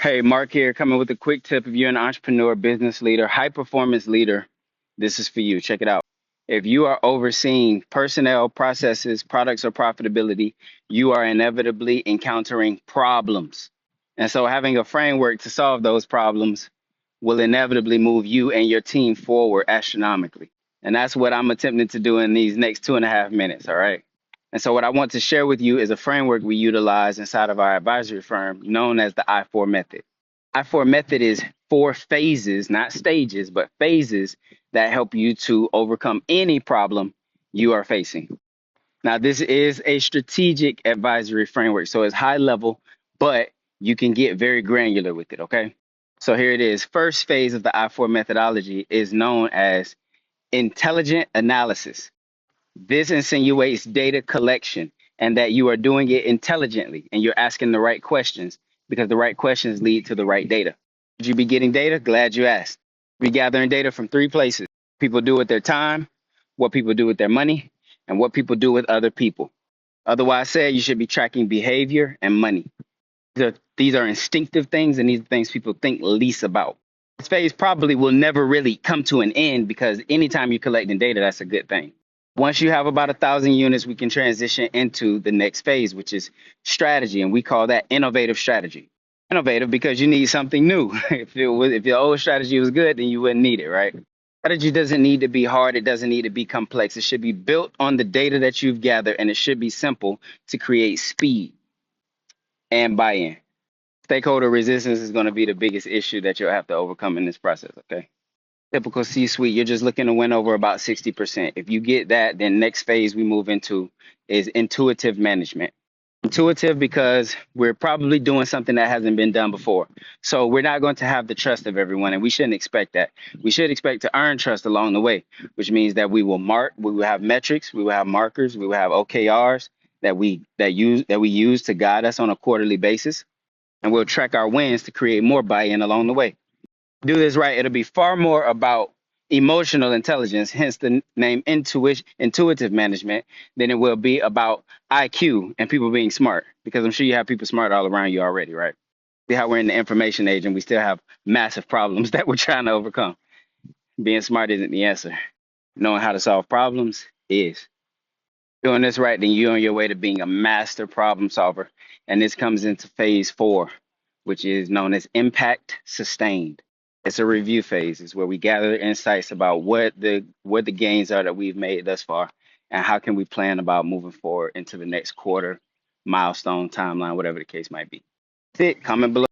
Hey, Mark here, coming with a quick tip. If you're an entrepreneur, business leader, high performance leader, this is for you. Check it out. If you are overseeing personnel, processes, products, or profitability, you are inevitably encountering problems. And so, having a framework to solve those problems will inevitably move you and your team forward astronomically. And that's what I'm attempting to do in these next 2.5 minutes. All right. And so, what I want to share with you is a framework we utilize inside of our advisory firm known as the I4 method. I4 method is 4 phases, not stages, but phases that help you to overcome any problem you are facing. Now, this is a strategic advisory framework, so it's high level, but you can get very granular with it, okay? So here it is. First phase of the I4 methodology is known as intelligent analysis. This insinuates data collection and that you are doing it intelligently and you're asking the right questions because the right questions lead to the right data. Would you be getting data? Glad you asked. Be gathering data from 3 places: people do with their time, what people do with their money, and what people do with other people. Otherwise said, you should be tracking behavior and money. These are instinctive things, and these are things people think least about. This phase probably will never really come to an end because anytime you're collecting data, that's a good thing. Once you have about 1,000 units, we can transition into the next phase, which is strategy, and we call that innovative strategy. Innovative because you need something new. If your old strategy was good, then you wouldn't need it, right? Strategy doesn't need to be hard. It doesn't need to be complex. It should be built on the data that you've gathered, and it should be simple to create speed and buy-in. Stakeholder resistance is going to be the biggest issue that you'll have to overcome in this process, okay? Typical C-suite, you're just looking to win over about 60%. If you get that, then next phase we move into is intuitive management. Intuitive because we're probably doing something that hasn't been done before. So we're not going to have the trust of everyone, and we shouldn't expect that. We should expect to earn trust along the way, which means that we will have metrics, we will have markers, we will have OKRs that we use to guide us on a quarterly basis, and we'll track our wins to create more buy-in along the way. Do this right, it'll be far more about emotional intelligence, hence the name intuitive management, than it will be about IQ and people being smart. Because I'm sure you have people smart all around you already, right? See how we're in the information age and we still have massive problems that we're trying to overcome. Being smart isn't the answer. Knowing how to solve problems is. Doing this right, then you're on your way to being a master problem solver. And this comes into phase 4, which is known as impact sustained. It's a review phase. It's where we gather insights about what the gains are that we've made thus far, and how can we plan about moving forward into the next quarter, milestone, timeline, whatever the case might be. That's it. Comment below.